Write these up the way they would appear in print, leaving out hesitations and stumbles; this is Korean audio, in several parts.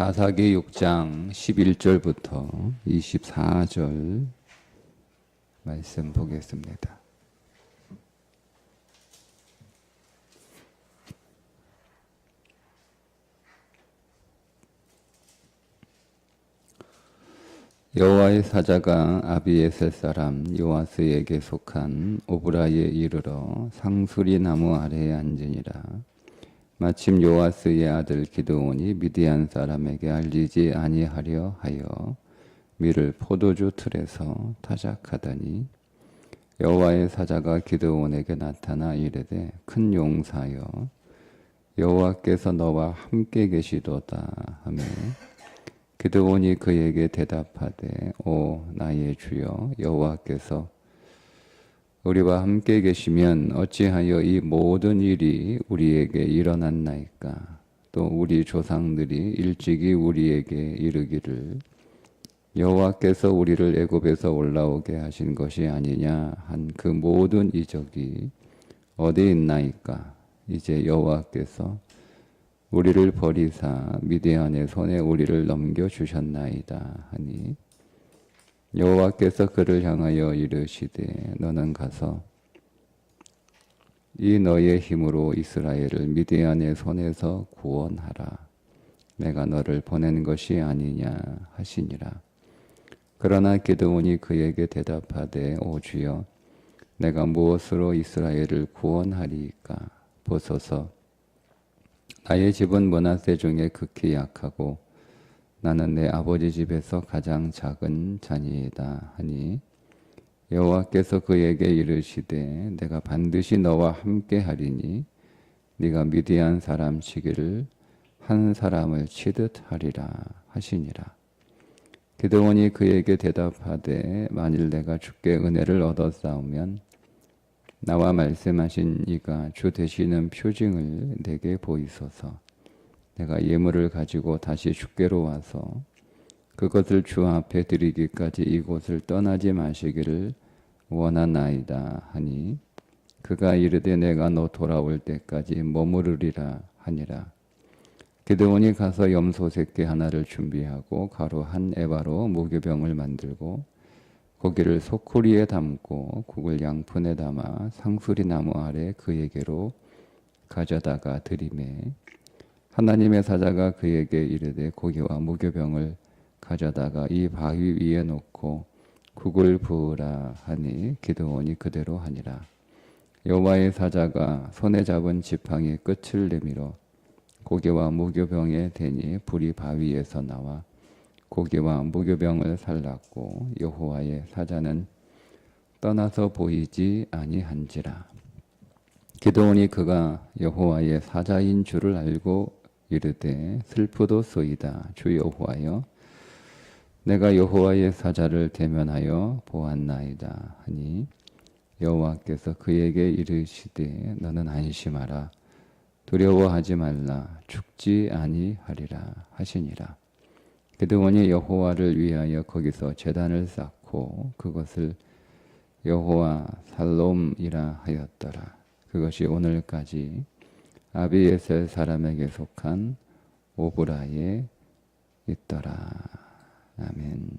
사사기 6장 11절부터 24절 말씀 보겠습니다. 여호와의 사자가 아비에셀 사람 요아스에게 속한 오브라에 이르러 상수리 나무 아래에 앉으니라. 마침 요아스의 아들 기드온이 미디안 사람에게 알리지 아니하려 하여 밀을 포도주 틀에서 타작하더니 여호와의 사자가 기드온에게 나타나 이르되 큰 용사여 여호와께서 너와 함께 계시도다 하며 기드온이 그에게 대답하되 오 나의 주여 여호와께서 우리와 함께 계시면 어찌하여 이 모든 일이 우리에게 일어났나이까. 또 우리 조상들이 일찍이 우리에게 이르기를 여호와께서 우리를 애굽에서 올라오게 하신 것이 아니냐 한 그 모든 이적이 어디 있나이까. 이제 여호와께서 우리를 버리사 미디안의 손에 우리를 넘겨주셨나이다 하니 여호와께서 그를 향하여 이르시되 너는 가서 이 너의 힘으로 이스라엘을 미디안의 손에서 구원하라. 내가 너를 보낸 것이 아니냐 하시니라. 그러나 기드온이 그에게 대답하되 오 주여 내가 무엇으로 이스라엘을 구원하리이까. 보소서 나의 집은 므낫세 중에 극히 약하고 나는 내 아버지 집에서 가장 작은 자니이다 하니 여호와께서 그에게 이르시되 내가 반드시 너와 함께 하리니 네가 미디안 사람 치기를 한 사람을 치듯 하리라 하시니라. 기드온이 그에게 대답하되 만일 내가 주께 은혜를 얻었사오면 나와 말씀하신 이가 주 되시는 표징을 내게 보이소서. 내가 예물을 가지고 다시 주께로 와서 그것을 주 앞에 드리기까지 이곳을 떠나지 마시기를 원하나이다 하니 그가 이르되 내가 너 돌아올 때까지 머무르리라 하니라. 기드온이 가서 염소 새끼 하나를 준비하고 가루 한 에바로 무교병을 만들고 고기를 소쿠리에 담고 국을 양푼에 담아 상수리 나무 아래 그에게로 가져다가 드리매 하나님의 사자가 그에게 이르되 고기와 무교병을 가져다가 이 바위 위에 놓고 국을 부으라 하니 기드온이 그대로 하니라. 여호와의 사자가 손에 잡은 지팡이 끝을 내밀어 고기와 무교병에 대니 불이 바위에서 나와 고기와 무교병을 살랐고 여호와의 사자는 떠나서 보이지 아니한지라. 기드온이 그가 여호와의 사자인 줄을 알고 이르되 슬프도소이다. 주 여호와여 내가 여호와의 사자를 대면하여 보았나이다 하니 여호와께서 그에게 이르시되 너는 안심하라. 두려워하지 말라. 죽지 아니하리라 하시니라. 기드온이 여호와를 위하여 거기서 제단을 쌓고 그것을 여호와 살롬이라 하였더라. 그것이 오늘까지 아비에셀 사람에게 속한 오브라에 있더라. 아멘.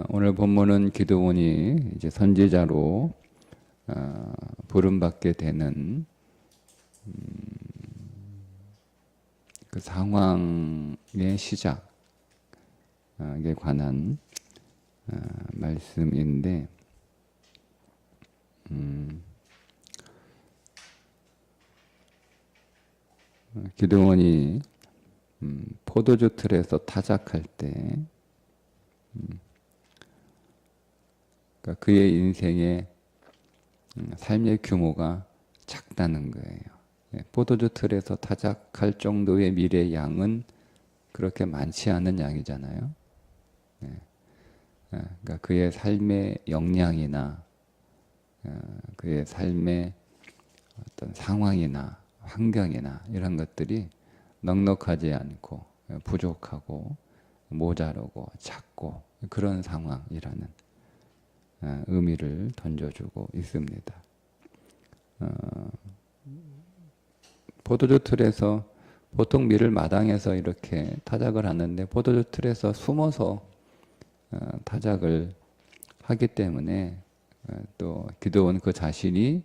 오늘 본문은 기드온이 이제 선지자로 부름받게 되는 그 상황의 시작에 관한 말씀인데 기드온이 포도주 틀에서 타작할 때 그러니까 그의 인생의 삶의 규모가 작다는 거예요. 포도주 틀에서 타작할 정도의 밀의 양은 그렇게 많지 않은 양이잖아요. 그러니까 그의 삶의 역량이나 그의 삶의 어떤 상황이나 환경이나 이런 것들이 넉넉하지 않고 부족하고 모자르고 작고 그런 상황이라는 의미를 던져주고 있습니다. 포도주 틀에서 보통 밀을 마당에서 이렇게 타작을 하는데 포도주 틀에서 숨어서 타작을 하기 때문에 또 기드온 그 자신이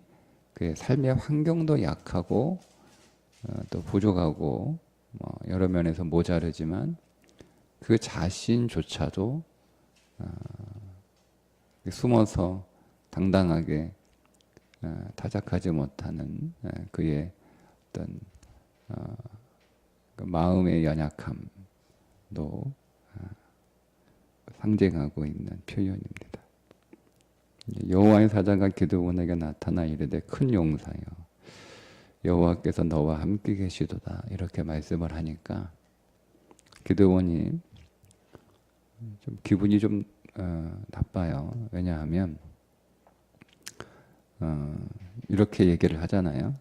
그 삶의 환경도 약하고 또 부족하고 뭐 여러 면에서 모자르지만 그 자신조차도 숨어서 당당하게 타작하지 못하는 그의 어떤 그 마음의 연약함도 상징하고 있는 표현입니다. 여호와의 사자가 기드온에게 나타나 이르되 큰 용사여 여호와께서 너와 함께 계시도다 이렇게 말씀을 하니까 기드온이 좀 기분이 좀 나빠요. 왜냐하면 이렇게 얘기를 하잖아요.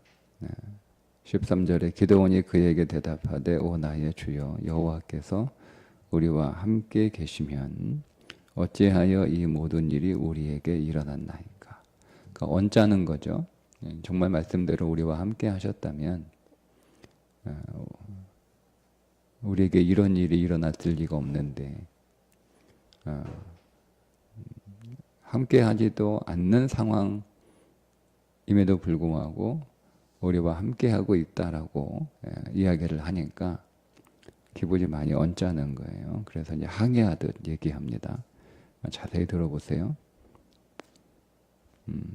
13절에 기드온이 그에게 대답하되 오 나의 주여 여호와께서 우리와 함께 계시면 어찌하여 이 모든 일이 우리에게 일어났나이까. 그러니까 언짢은 거죠. 정말 말씀대로 우리와 함께 하셨다면 우리에게 이런 일이 일어났을 리가 없는데 함께 하지도 않는 상황임에도 불구하고 우리와 함께 하고 있다라고 이야기를 하니까 기분이 많이 언짢은 거예요. 그래서 이제 항의하듯 얘기합니다. 자세히 들어보세요.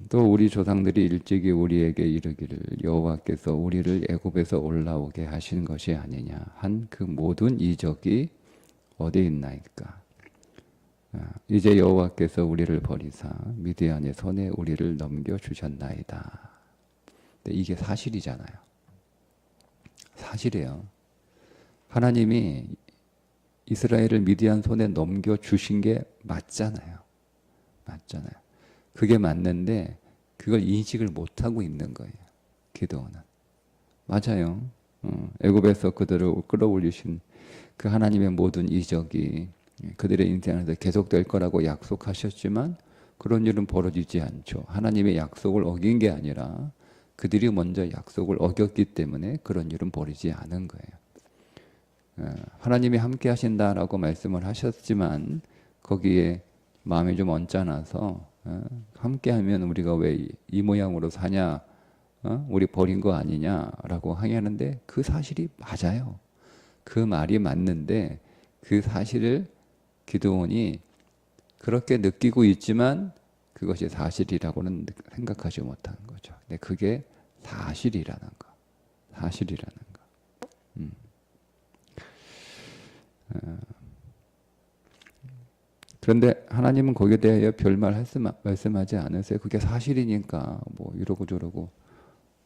또 우리 조상들이 일찍이 우리에게 이르기를 여호와께서 우리를 애굽에서 올라오게 하신 것이 아니냐 한 그 모든 이적이 어디 있나이까. 이제 여호와께서 우리를 버리사 미디안의 손에 우리를 넘겨주셨나이다. 이게 사실이잖아요. 사실이에요. 하나님이 이스라엘을 미디안 손에 넘겨주신 게 맞잖아요. 맞잖아요. 그게 맞는데 그걸 인식을 못하고 있는 거예요. 기드온은. 맞아요. 애굽에서 그들을 끌어올리신 그 하나님의 모든 이적이 그들의 인생 안에서 계속될 거라고 약속하셨지만 그런 일은 벌어지지 않죠. 하나님의 약속을 어긴 게 아니라 그들이 먼저 약속을 어겼기 때문에 그런 일은 벌이지 않은 거예요. 하나님이 함께 하신다라고 말씀을 하셨지만 거기에 마음이 좀 언짢아서 함께 하면 우리가 왜 이 모양으로 사냐, 우리 버린 거 아니냐라고 항의하는데 그 사실이 맞아요. 그 말이 맞는데 그 사실을 기드온이 그렇게 느끼고 있지만 그것이 사실이라고는 생각하지 못하는 거죠. 근데 그게 사실이라는 거. 사실이라는 거. 그런데 하나님은 거기에 대하여 별말 말씀하지 않으세요. 그게 사실이니까 뭐 이러고 저러고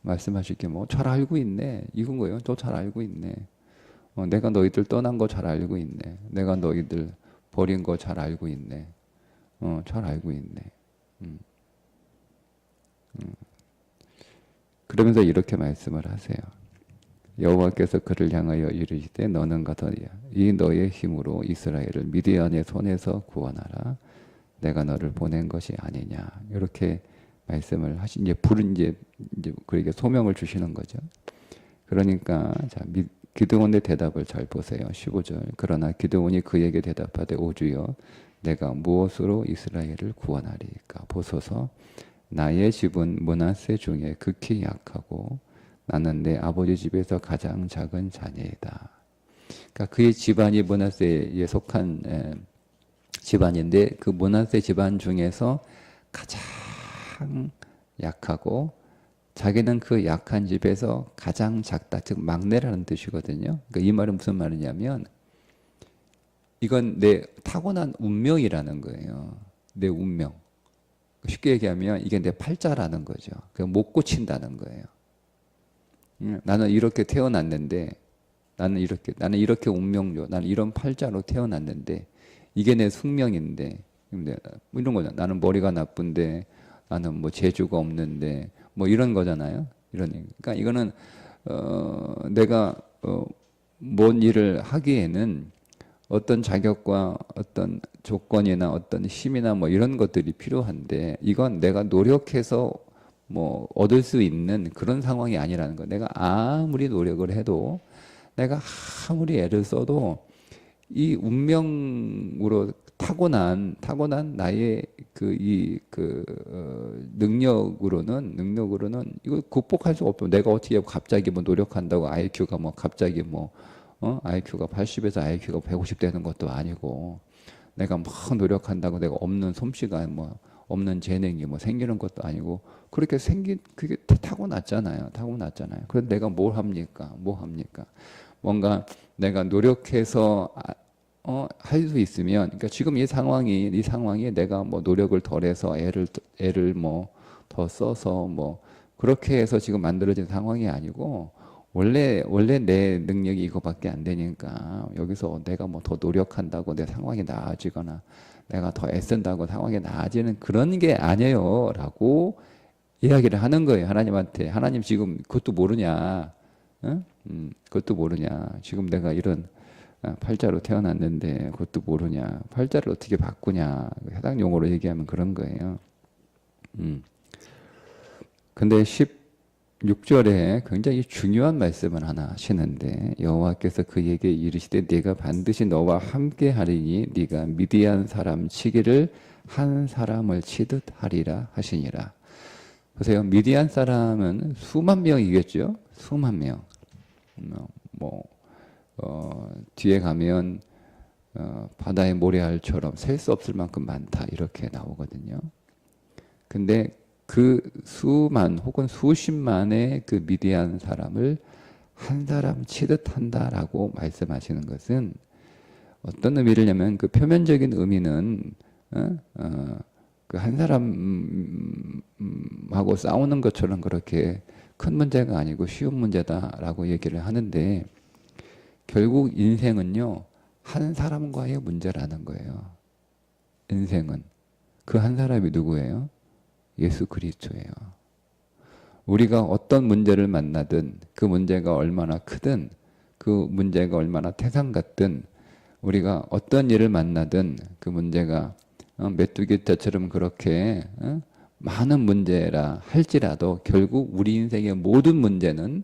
말씀하실 게 뭐 잘 알고 있네. 이건 거예요. 저 잘 알고 있네. 내가 너희들 떠난 거 잘 알고 있네. 내가 너희들 버린 거 잘 알고 있네. 잘 알고 있네. 그러면서 이렇게 말씀을 하세요. 여호와께서 그를 향하여 이르시되 너는 가더냐 이 너의 힘으로 이스라엘을 미디안의 손에서 구원하라. 내가 너를 보낸 것이 아니냐. 이렇게 말씀을 하신 이제 그에게 소명을 주시는 거죠. 그러니까 자 기드온의 대답을 잘 보세요. 15절. 그러나 기드온이 그에게 대답하되 오 주여 내가 무엇으로 이스라엘을 구원하리까. 보소서 나의 집은 므낫세 중에 극히 약하고 나는 내 아버지 집에서 가장 작은 자녀이다. 그러니까 그의 집안이 므낫세에 속한 집안인데 그 므낫세 집안 중에서 가장 약하고 자기는 그 약한 집에서 가장 작다. 즉 막내라는 뜻이거든요. 그러니까 이 말은 무슨 말이냐면 이건 내 타고난 운명이라는 거예요. 내 운명. 쉽게 얘기하면 이게 내 팔자라는 거죠. 못 고친다는 거예요. 나는 이렇게 태어났는데 나는 이렇게 운명조, 나는 이런 팔자로 태어났는데 이게 내 숙명인데 뭐 이런 거잖아. 나는 머리가 나쁜데 나는 뭐 재주가 없는데 뭐 이런 거잖아요. 그러니까 이거는 내가 뭔 일을 하기에는 어떤 자격과 어떤 조건이나 어떤 힘이나 뭐 이런 것들이 필요한데 이건 내가 노력해서 뭐 얻을 수 있는 그런 상황이 아니라는 거. 내가 아무리 노력을 해도 내가 아무리 애를 써도 이 운명으로 타고난 나의 능력으로는 이거 극복할 수 없어. 내가 어떻게 갑자기 뭐 노력한다고 IQ가 뭐 갑자기 뭐 IQ가 80에서 IQ가 150 되는 것도 아니고, 내가 막 노력한다고 내가 없는 솜씨가 뭐 없는 재능이 뭐 생기는 것도 아니고, 그렇게 그게 타고났잖아요. 그런데 내가 뭘 합니까? 뭔가 내가 노력해서 할 수 있으면, 그러니까 지금 이 상황이 내가 뭐 노력을 덜해서 애를 뭐 더 써서 뭐 그렇게 해서 지금 만들어진 상황이 아니고, 원래 내 능력이 이거밖에 안 되니까 여기서 내가 뭐 더 노력한다고 내 상황이 나아지거나 내가 더 애쓴다고 상황이 나아지는 그런 게 아니에요라고 이야기를 하는 거예요, 하나님한테. 하나님 지금 그것도 모르냐? 응? 그것도 모르냐? 지금 내가 이런 팔자로 태어났는데 그것도 모르냐? 팔자를 어떻게 바꾸냐? 해당 용어로 얘기하면 그런 거예요. 근데 16절에 굉장히 중요한 말씀을 하나 하시는데, 여호와께서 그에게 이르시되 네가 반드시 너와 함께 하리니 네가 미디안 사람 치기를 한 사람을 치듯 하리라 하시니라. 보세요. 미디안 사람은 수만 명이겠죠. 수만 명. 뒤에 가면 바다의 모래알처럼 셀 수 없을 만큼 많다 이렇게 나오거든요. 근데 그 수만 혹은 수십만의 그 미디안 사람을 한 사람 치듯 한다라고 말씀하시는 것은 어떤 의미를냐면, 그 표면적인 의미는 그 한 사람하고 싸우는 것처럼 그렇게 큰 문제가 아니고 쉬운 문제다라고 얘기를 하는데, 결국 인생은요 한 사람과의 문제라는 거예요. 인생은 그 한 사람이 누구예요? 예수 그리스도예요. 우리가 어떤 문제를 만나든, 그 문제가 얼마나 크든, 그 문제가 얼마나 태산 같든, 우리가 어떤 일을 만나든 그 문제가 메뚜기 떼처럼 그렇게 많은 문제라 할지라도 결국 우리 인생의 모든 문제는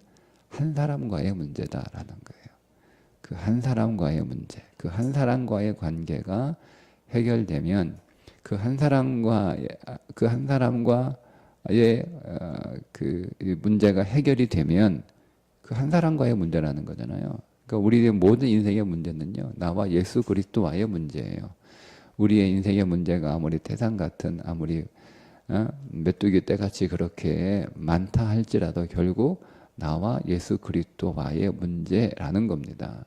한 사람과의 문제다라는 거예요. 그 한 사람과의 문제, 그 한 사람과의 관계가 해결되면, 그 한 사람과의 그 문제가 해결이 되면 그 한 사람과의 문제라는 거잖아요. 그러니까 우리의 모든 인생의 문제는요 나와 예수 그리스도와의 문제예요. 우리의 인생의 문제가 아무리 태산 같은, 아무리 메뚜기 떼같이 그렇게 많다 할지라도 결국 나와 예수 그리스도와의 문제라는 겁니다.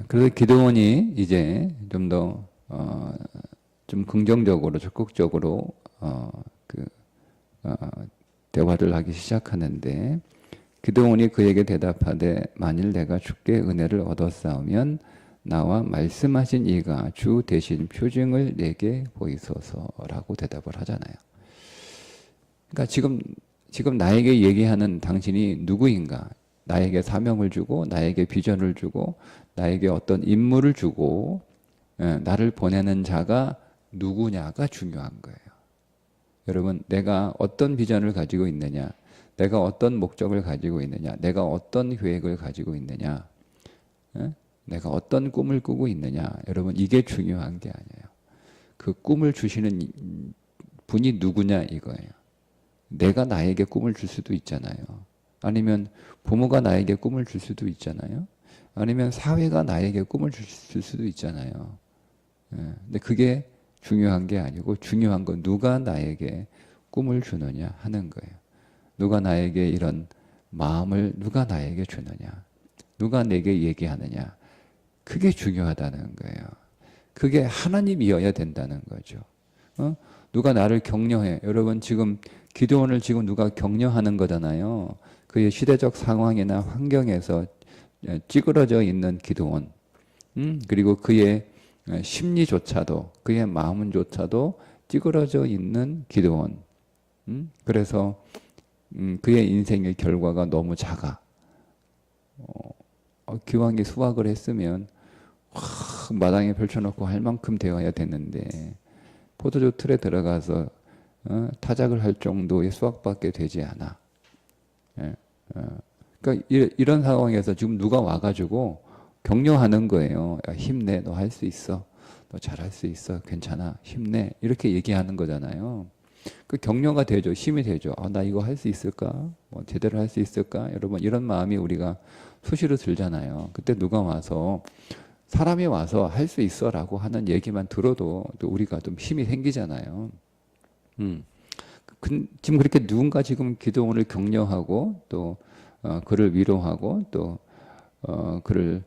그래서 기드온이 이제 좀 더 좀 긍정적으로, 적극적으로 대화를 하기 시작하는데, 기드온이 그에게 대답하되 만일 내가 주께 은혜를 얻었사오면 나와 말씀하신 이가 주 대신 표징을 내게 보이소서라고 대답을 하잖아요. 그러니까 지금 나에게 얘기하는 당신이 누구인가? 나에게 사명을 주고, 나에게 비전을 주고, 나에게 어떤 임무를 주고, 나를 보내는 자가 누구냐가 중요한 거예요. 여러분, 내가 어떤 비전을 가지고 있느냐, 내가 어떤 목적을 가지고 있느냐, 내가 어떤 계획을 가지고 있느냐, 내가 어떤 꿈을 꾸고 있느냐, 여러분 이게 중요한 게 아니에요. 그 꿈을 주시는 분이 누구냐 이거예요. 내가 나에게 꿈을 줄 수도 있잖아요. 아니면 부모가 나에게 꿈을 줄 수도 있잖아요. 아니면 사회가 나에게 꿈을 줄 수도 있잖아요. 근데 그게 중요한 게 아니고, 중요한 건 누가 나에게 꿈을 주느냐 하는 거예요. 누가 나에게 이런 마음을 누가 나에게 주느냐, 누가 내게 얘기하느냐, 그게 중요하다는 거예요. 그게 하나님이어야 된다는 거죠. 누가 나를 격려해. 여러분 지금 기드온을 지금 누가 격려하는 거잖아요. 그의 시대적 상황이나 환경에서 찌그러져 있는 기드온, 그리고 그의 심리조차도, 그의 마음조차도 찌그러져 있는 기드온. 그래서 그의 인생의 결과가 너무 작아. 기왕에 수학을 했으면 마당에 펼쳐놓고 할 만큼 되어야 되는데, 포도주 틀에 들어가서 타작을 할 정도의 수학밖에 되지 않아. 그러니까 이런 상황에서 지금 누가 와가지고 격려하는 거예요. 야, 힘내, 너 할 수 있어, 너 잘할 수 있어, 괜찮아, 힘내, 이렇게 얘기하는 거잖아요. 그 격려가 되죠. 힘이 되죠. 아, 나 이거 할 수 있을까? 뭐 제대로 할 수 있을까? 여러분 이런 마음이 우리가 수시로 들잖아요. 그때 누가 와서 사람이 와서 할 수 있어라고 하는 얘기만 들어도 또 우리가 좀 힘이 생기잖아요. 음. 지금 그렇게 누군가 지금 기도원을 격려하고 또 그를 위로하고 또 그를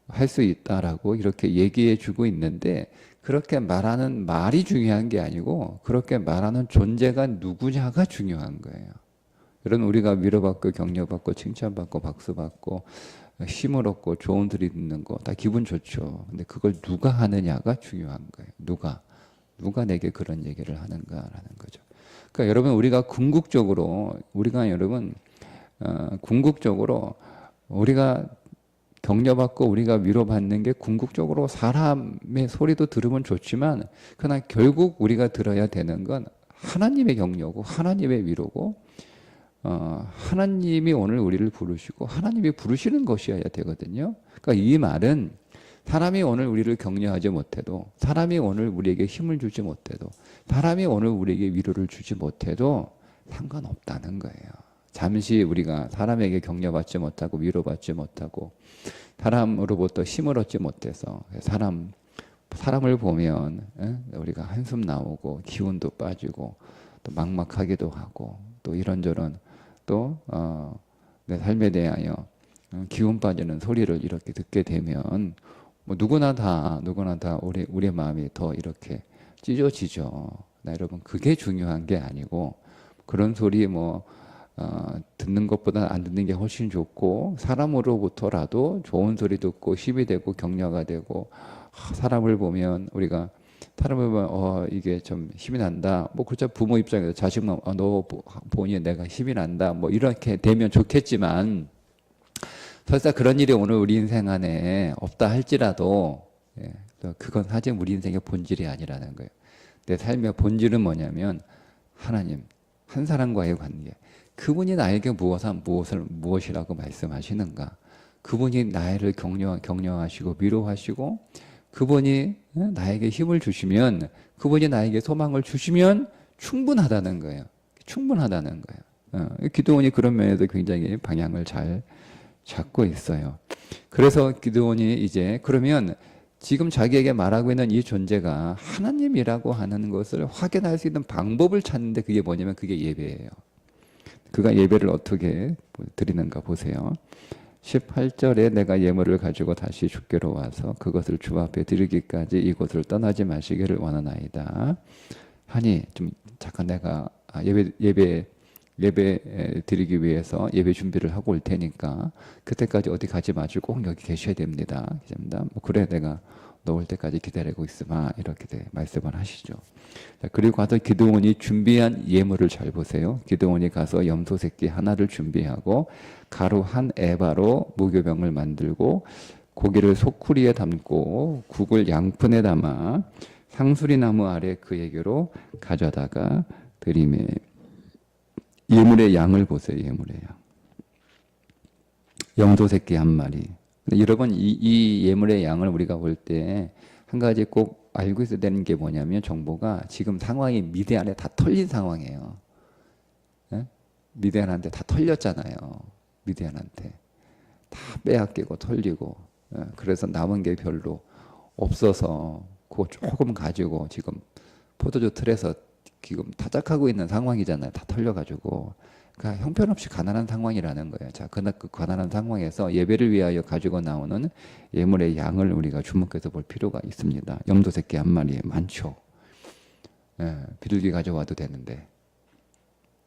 할 수 있다라고 이렇게 얘기해 주고 있는데 그렇게 말하는 말이 중요한 게 아니고 그렇게 말하는 존재가 누구냐가 중요한 거예요. 이런 우리가 위로받고 격려받고 칭찬받고 박수받고 힘을 얻고 좋은 소리 듣는 거 다 기분 좋죠. 근데 그걸 누가 하느냐가 중요한 거예요. 누가 내게 그런 얘기를 하는가라는 거죠. 그러니까 여러분 우리가 궁극적으로 우리가 격려받고 우리가 위로받는 게 궁극적으로 사람의 소리도 들으면 좋지만 그러나 결국 우리가 들어야 되는 건 하나님의 격려고 하나님의 위로고 하나님이 오늘 우리를 부르시고 하나님이 부르시는 것이어야 되거든요. 그러니까 이 말은 사람이 오늘 우리를 격려하지 못해도 사람이 오늘 우리에게 힘을 주지 못해도 사람이 오늘 우리에게 위로를 주지 못해도 상관없다는 거예요. 잠시 우리가 사람에게 격려받지 못하고 위로받지 못하고 사람으로부터 힘을 얻지 못해서 사람을 보면 우리가 한숨 나오고 기운도 빠지고 또 막막하기도 하고 또 이런저런 또 내 삶에 대하여 기운 빠지는 소리를 이렇게 듣게 되면 뭐 누구나 다 우리의 마음이 더 이렇게 찢어지죠. 여러분 그게 중요한 게 아니고 그런 소리 듣는 것보다 안 듣는 게 훨씬 좋고 사람으로부터라도 좋은 소리 듣고 힘이 되고 격려가 되고 사람을 보면 이게 좀 힘이 난다. 뭐 그렇죠. 부모 입장에서 자식만 너 보니 내가 힘이 난다. 뭐 이렇게 되면 좋겠지만 설사 그런 일이 오늘 우리 인생 안에 없다 할지라도 그건 사실 우리 인생의 본질이 아니라는 거예요. 내 삶의 본질은 뭐냐면 하나님 한 사람과의 관계. 그분이 나에게 무엇이라고 말씀하시는가? 그분이 나를 격려하시고 위로하시고 그분이 나에게 힘을 주시면 그분이 나에게 소망을 주시면 충분하다는 거예요. 충분하다는 거예요. 기도원이 그런 면에서 굉장히 방향을 잘 잡고 있어요. 그래서 기도원이 이제 그러면 지금 자기에게 말하고 있는 이 존재가 하나님이라고 하는 것을 확인할 수 있는 방법을 찾는데 그게 뭐냐면 그게 예배예요. 그가 예배를 어떻게 드리는가 보세요. 18절에 내가 예물을 가지고 다시 주께로 와서 그것을 주 앞에 드리기까지 이곳을 떠나지 마시기를 원하나이다. 하니 좀 잠깐 내가 예배 드리기 위해서 예배 준비를 하고 올 테니까 그때까지 어디 가지 마시고 꼭 여기 계셔야 됩니다. 그래 내가 너 올 때까지 기다리고 있으마 이렇게 말씀을 하시죠. 자, 그리고 가서 기드온이 준비한 예물을 잘 보세요. 기드온이 가서 염소 새끼 하나를 준비하고 가루 한 에바로 무교병을 만들고 고기를 소쿠리에 담고 국을 양푼에 담아 상수리 나무 아래 그에게로 가져다가 드리매. 예물의 양을 보세요. 예물의 양. 염소 새끼 한 마리. 여러분 이 예물의 양을 우리가 볼 때 한 가지 꼭 알고 있어야 되는 게 뭐냐면 정보가 지금 상황이 미디안에 다 털린 상황이에요. 미디안한테 다 털렸잖아요. 미디안한테 다 빼앗기고 털리고 그래서 남은 게 별로 없어서 그거 조금 가지고 지금 포도주 틀에서 지금 타작하고 있는 상황이잖아요. 다 털려가지고 그러니까 형편없이 가난한 상황이라는 거예요. 자, 그 가난한 상황에서 예배를 위하여 가지고 나오는 예물의 양을 우리가 주목해서 볼 필요가 있습니다. 염소 새끼 한 마리에 많죠. 비둘기 가져와도 되는데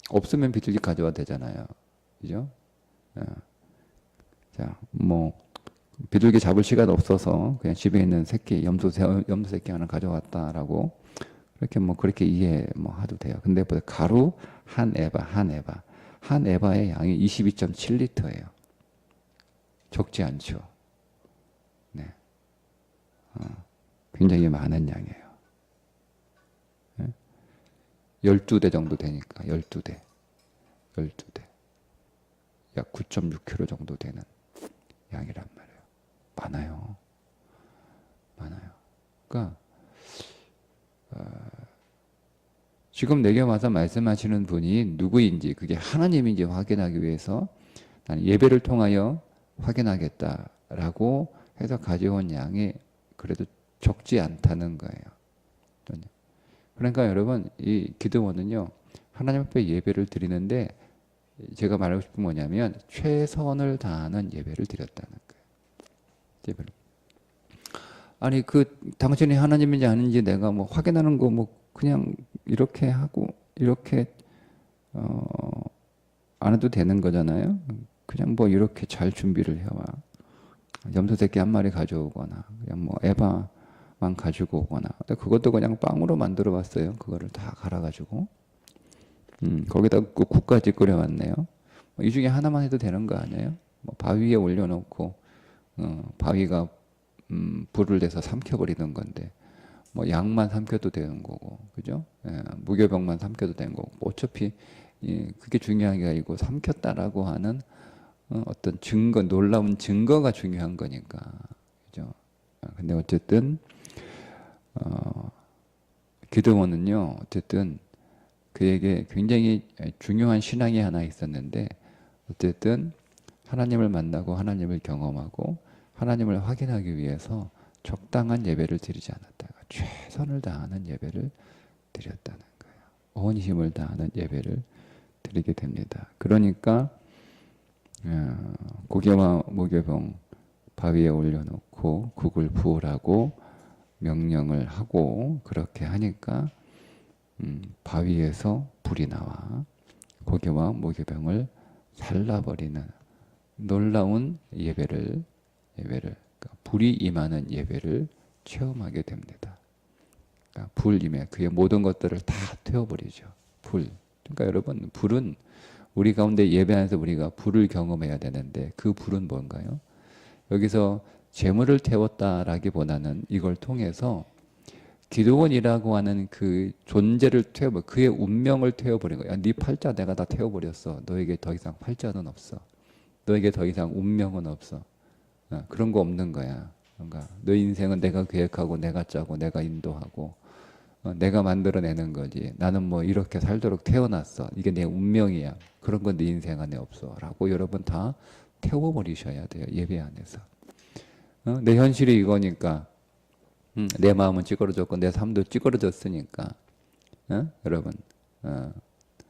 없으면 비둘기 가져와도 되잖아요. 그죠? 자, 비둘기 잡을 시간 없어서 그냥 집에 있는 새끼 염소 새끼 하나 가져왔다라고 그렇게 이해해도 돼요. 근데 가루 한 에바의 양이 22.7리터예요. 적지 않죠. 네. 굉장히 많은 양이에요. 12대 정도 되니까 12대. 약 9.6kg 정도 되는 양이란 말이에요. 많아요. 많아요. 그러니까 지금 내게 와서 말씀하시는 분이 누구인지, 그게 하나님인지 확인하기 위해서 나는 예배를 통하여 확인하겠다라고 해서 가져온 양이 그래도 적지 않다는 거예요. 그러니까 여러분, 이 기도원은요, 하나님 앞에 예배를 드리는데 제가 말하고 싶은 뭐냐면 최선을 다하는 예배를 드렸다는 거예요. 예배를. 아니 당신이 하나님인지 아닌지 내가 뭐 확인하는 거 뭐 그냥 이렇게 하고 이렇게 안 해도 되는 거잖아요. 그냥 뭐 이렇게 잘 준비를 해와. 염소 새끼 한 마리 가져오거나 그냥 뭐 에바만 가지고 오거나. 근데 그것도 그냥 빵으로 만들어 봤어요. 그거를 다 갈아가지고 거기다 국까지 끓여왔네요. 이 중에 하나만 해도 되는 거 아니에요? 뭐 바위에 올려놓고 바위가 불을 내서 삼켜버리는 건데 뭐 양만 삼켜도 되는 거고, 그죠? 예, 무교병만 삼켜도 되는 거고, 뭐 어차피 그게 중요한 게 아니고 삼켰다라고 하는 어떤 증거, 놀라운 증거가 중요한 거니까, 그죠? 근데 어쨌든 기드온은요, 어쨌든 그에게 굉장히 중요한 신앙이 하나 있었는데, 어쨌든 하나님을 만나고 하나님을 경험하고 하나님을 확인하기 위해서 적당한 예배를 드리지 않았다가 최선을 다하는 예배를 드렸다는 거예요. 온 힘을 다하는 예배를 드리게 됩니다. 그러니까 고개와 무교병 바위에 올려놓고 국을 부으라고 명령을 하고 그렇게 하니까 바위에서 불이 나와 고개와 무교병을 살라버리는 놀라운 예배를 그러니까 불이 임하는 예배를 체험하게 됩니다. 그러니까 불 임해 그의 모든 것들을 다 태워버리죠. 불. 그러니까 여러분, 불은 우리 가운데 예배 안에서 우리가 불을 경험해야 되는데 그 불은 뭔가요? 여기서 재물을 태웠다라기보다는 이걸 통해서 기드온이라고 하는 그 존재를 태워버, 그의 운명을 태워버린 거야. 네 팔자 내가 다 태워버렸어. 너에게 더 이상 팔자는 없어. 너에게 더 이상 운명은 없어. 그런 거 없는 거야. 그러니까 너 인생은 내가 계획하고 내가 짜고 내가 인도하고 내가 만들어내는 거지. 나는 뭐 이렇게 살도록 태어났어. 이게 내 운명이야. 그런 건 네 인생 안에 없어. 라고 여러분 다 태워버리셔야 돼요. 예배 안에서. 내 현실이 이거니까 내 마음은 찌그러졌고 내 삶도 찌그러졌으니까 여러분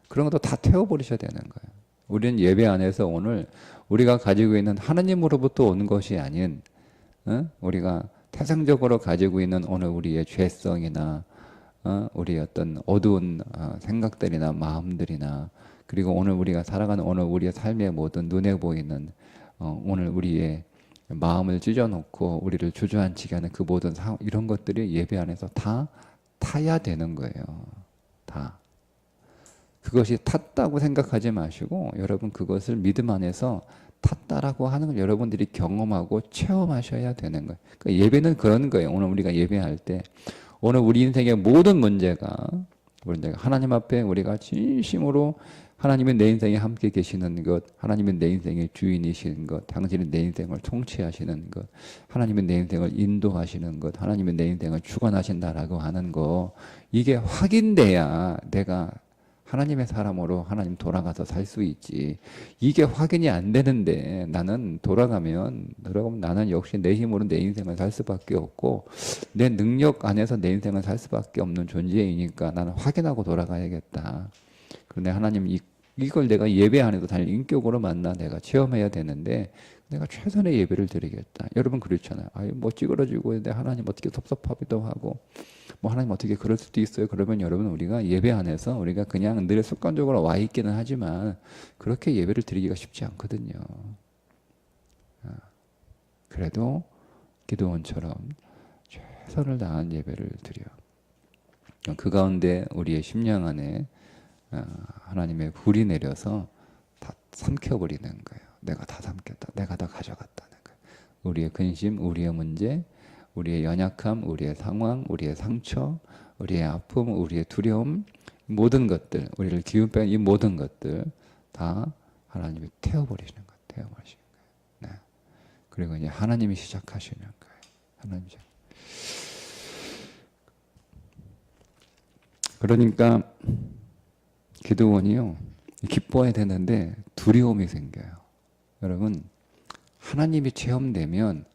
그런 것도 다 태워버리셔야 되는 거예요. 우리는 예배 안에서 오늘 우리가 가지고 있는 하나님으로부터 오는 것이 아닌 우리가 태생적으로 가지고 있는 오늘 우리의 죄성이나 우리의 어떤 어두운 생각들이나 마음들이나 그리고 오늘 우리가 살아가는 오늘 우리의 삶의 모든 눈에 보이는 오늘 우리의 마음을 찢어놓고 우리를 주저앉히게 하는 그 모든 상황 이런 것들이 예배 안에서 다 타야 되는 거예요. 다. 그것이 탔다고 생각하지 마시고 여러분 그것을 믿음 안에서 탔다라고 하는 걸 여러분들이 경험하고 체험하셔야 되는 거예요. 그러니까 예배는 그런 거예요. 오늘 우리가 예배할 때 오늘 우리 인생의 모든 문제가 하나님 앞에 우리가 진심으로 하나님이 내 인생에 함께 계시는 것, 하나님이 내 인생의 주인이시는 것, 당신이 내 인생을 통치하시는 것, 하나님이 내 인생을 인도하시는 것, 하나님이 내 인생을 주관하신다라고 하는 거 이게 확인돼야 내가 하나님의 사람으로 하나님 돌아가서 살 수 있지. 이게 확인이 안 되는데 나는 돌아가면 나는 역시 내 힘으로 내 인생을 살 수밖에 없고 내 능력 안에서 내 인생을 살 수밖에 없는 존재이니까 나는 확인하고 돌아가야겠다. 그런데 하나님 이걸 내가 예배 안에도 다 인격으로 만나 내가 체험해야 되는데 내가 최선의 예배를 드리겠다. 여러분 그렇잖아요. 아유 뭐 찌그러지고 있는데 하나님 어떻게 섭섭하기도 하고 뭐 하나님 어떻게 그럴 수도 있어요. 그러면 여러분 우리가 예배 안에서 우리가 그냥 늘 습관적으로 와 있기는 하지만 그렇게 예배를 드리기가 쉽지 않거든요. 그래도 기드온처럼 최선을 다한 예배를 드려. 그 가운데 우리의 심령 안에 하나님의 불이 내려서 다 삼켜버리는 거예요. 내가 다 삼켰다. 내가 다 가져갔다는 거예요. 우리의 근심, 우리의 문제, 우리의 연약함, 우리의 상황, 우리의 상처, 우리의 아픔, 우리의 두려움 모든 것들, 우리를 기운 빼는 이 모든 것들 다 하나님이 태워버리시는 거예요. 태워버리시는 거예요. 네. 그리고 이제 하나님이 시작하시는 거예요. 하나님이 시작. 그러니까 기드온이요, 기뻐해야 되는데 두려움이 생겨요. 여러분, 하나님이 체험되면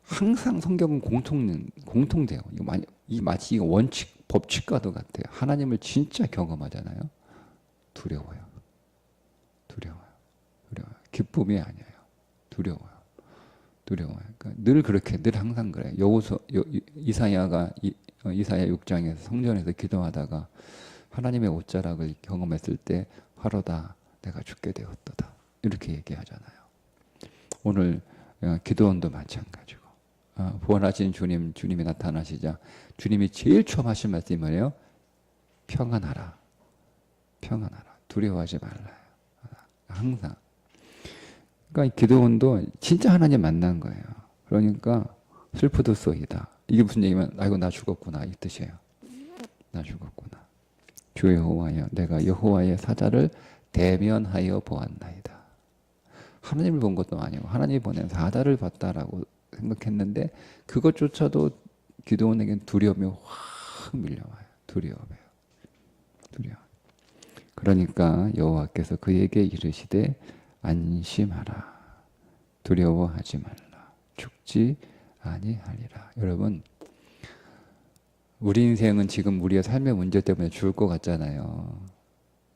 항상 성경은 공통돼요. 이 마치 이거 원칙, 법칙과도 같아요. 하나님을 진짜 경험하잖아요. 두려워요. 두려워요. 두려워요. 기쁨이 아니에요. 두려워요. 두려워요. 그러니까 늘 그렇게, 늘 항상 그래요. 이사야 6장에서 성전에서 기도하다가 하나님의 옷자락을 경험했을 때 화로다 내가 죽게 되었도다. 이렇게 얘기하잖아요. 오늘 기도원도 마찬가지고, 부활하신 주님이 나타나시자 주님이 제일 처음 하신 말씀이 뭐예요? 평안하라. 평안하라. 두려워하지 말라. 항상. 그러니까 기도원도 진짜 하나님 만난 거예요. 그러니까 슬프도소이다. 이게 무슨 얘기면, 아이고 나 죽었구나 이 뜻이에요. 나 죽었구나. 주 여호와여, 내가 여호와의 사자를 대면하여 보았나이다. 하나님을 본 것도 아니고 하나님이 보낸 사자를 봤다라고 생각했는데 그것조차도 기드온에게는 두려움이 확 밀려와요. 두려워요. 두려워. 그러니까 여호와께서 그에게 이르시되 안심하라. 두려워하지 말라. 죽지 아니하리라. 여러분, 우리 인생은 지금 우리의 삶의 문제 때문에 죽을 것 같잖아요.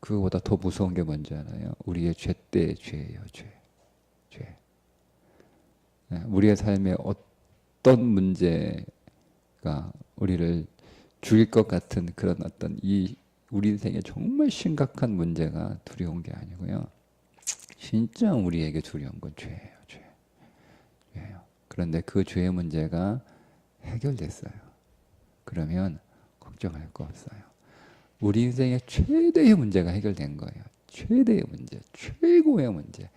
그거보다 더 무서운 게 뭔지 알아요? 우리의 죄 때의 죄예요. 죄. 우리의 삶에 어떤 문제가 우리를 죽일 것 같은 그런 어떤 우리 인생에 정말 심각한 문제가 두려운 게 아니고요. 진짜 우리에게 두려운 건 죄예요. 죄예요. 그런데 그 죄의 문제가 해결됐어요. 그러면 걱정할 거 없어요. 우리 인생의 최대의 문제가 해결된 거예요. 최대의 문제, 최고의 문제,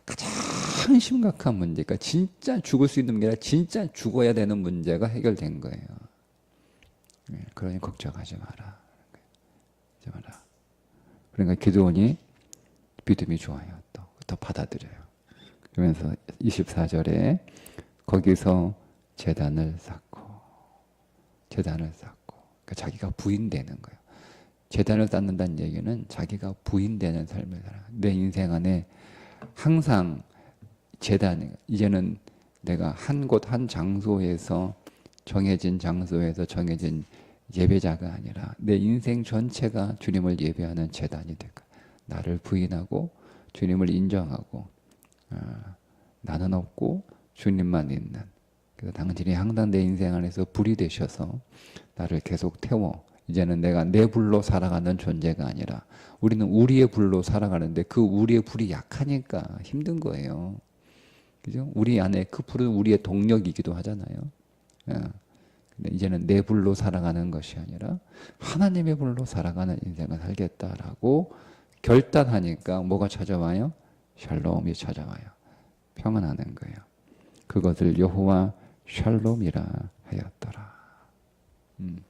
가장 심각한 문제, 그러니까 진짜 죽을 수 있는 게 아니라 진짜 죽어야 되는 문제가 해결된 거예요. 그러니 걱정하지 마라. 그러니까 기드온이 믿음이 좋아요. 더 받아들여요. 그러면서 24절에 거기서 제단을 쌓고 그러니까 자기가 부인되는 거예요. 제단을 쌓는다는 얘기는 자기가 부인되는 삶을 살아요. 내 인생 안에 항상 제단, 이제는 내가 한 곳 한 장소에서 정해진 예배자가 아니라 내 인생 전체가 주님을 예배하는 제단이 될 거예요. 나를 부인하고 주님을 인정하고, 나는 없고 주님만 있는, 그래서 당신이 항상 내 인생 안에서 불이 되셔서 나를 계속 태워, 이제는 내가 내 불로 살아가는 존재가 아니라, 우리는 우리의 불로 살아가는데 그 우리의 불이 약하니까 힘든 거예요. 그죠? 우리 안에 그 불은 우리의 동력이기도 하잖아요. 근데 이제는 내 불로 살아가는 것이 아니라 하나님의 불로 살아가는 인생을 살겠다라고 결단하니까 뭐가 찾아와요? 샬롬이 찾아와요. 평안하는 거예요. 그것을 여호와 샬롬이라 하였더라. 그러니까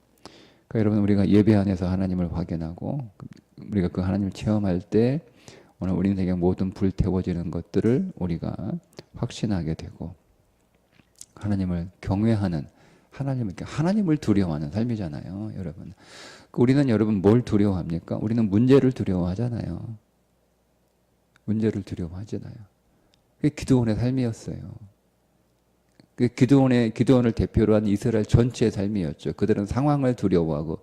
여러분, 우리가 예배 안에서 하나님을 확인하고 우리가 그 하나님을 체험할 때 오늘 우리 인생의 모든 불태워지는 것들을 우리가 확신하게 되고, 하나님을 경외하는, 하나님을 두려워하는 삶이잖아요. 여러분, 우리는 여러분 뭘 두려워합니까? 우리는 문제를 두려워하잖아요. 문제를 두려워하잖아요. 그게 기드온의 삶이었어요. 그 기드온을 대표로 한 이스라엘 전체의 삶이었죠. 그들은 상황을 두려워하고,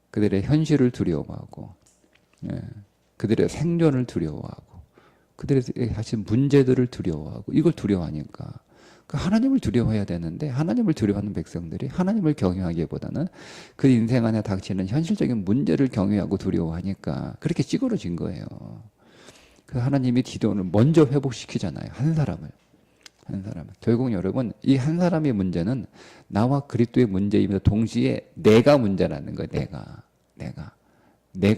그들의 현실을 두려워하고, 그들의 생존을 두려워하고, 그들의 사실 문제들을 두려워하고, 이걸 두려워하니까 하나님을 두려워해야 되는데, 하나님을 두려워하는 백성들이 하나님을 경외하기보다는 그 인생 안에 닥치는 현실적인 문제를 경외하고 두려워하니까 그렇게 찌그러진 거예요. 그 하나님이 기드온을 먼저 회복시키잖아요. 한 사람을. 결국 여러분, 이 한 사람의 문제는 나와 그리스도의 문제이면서 동시에 내가 문제라는 거예요. 내가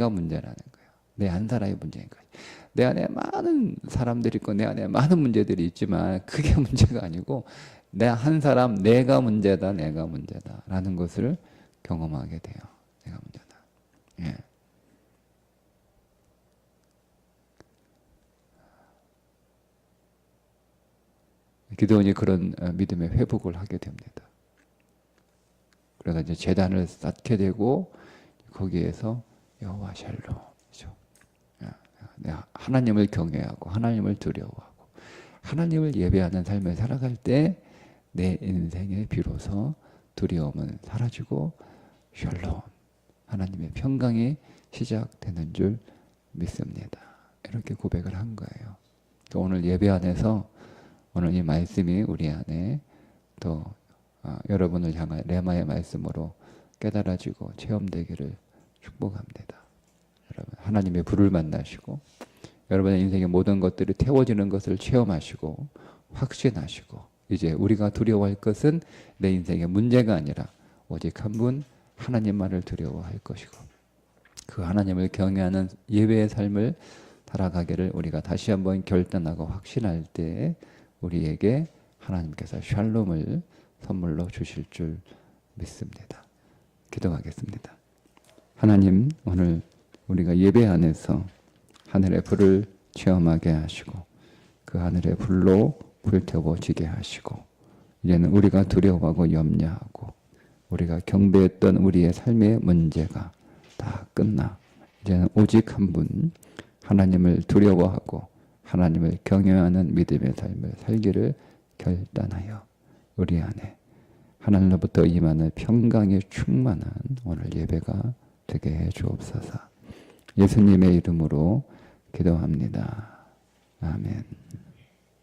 문제라는 거예요. 내 한 사람의 문제인 거예요. 내 안에 많은 사람들이 있고 내 안에 많은 문제들이 있지만 그게 문제가 아니고 내 한 사람, 내가 문제다라는 것을 경험하게 돼요. 내가 문제다. 예. 기드온이 그런 믿음의 회복을 하게 됩니다. 그래서 이제 제단을 쌓게 되고 거기에서 여호와 샬롬이죠. 하나님을 경외하고 하나님을 두려워하고 하나님을 예배하는 삶을 살아갈 때 내 인생에 비로소 두려움은 사라지고 샬롬, 하나님의 평강이 시작되는 줄 믿습니다. 이렇게 고백을 한 거예요. 오늘 예배 안에서 오늘 이 말씀이 우리 안에 또 여러분을 향한 레마의 말씀으로 깨달아지고 체험되기를 축복합니다. 여러분 하나님의 불을 만나시고 여러분의 인생의 모든 것들이 태워지는 것을 체험하시고 확신하시고 이제 우리가 두려워할 것은 내 인생의 문제가 아니라 오직 한 분 하나님만을 두려워할 것이고 그 하나님을 경외하는 예배의 삶을 살아가기를 우리가 다시 한번 결단하고 확신할 때 우리에게 하나님께서 샬롬을 선물로 주실 줄 믿습니다. 기도하겠습니다. 하나님, 오늘 우리가 예배 안에서 하늘의 불을 체험하게 하시고 그 하늘의 불로 불태워지게 하시고 이제는 우리가 두려워하고 염려하고 우리가 경배했던 우리의 삶의 문제가 다 끝나 이제는 오직 한 분 하나님을 두려워하고 하나님을 경외하는 믿음의 삶을 살기를 결단하여 우리 안에 하나님로부터 임하는 평강이 충만한 오늘 예배가 되게 해 주옵소서. 예수님의 이름으로 기도합니다. 아멘.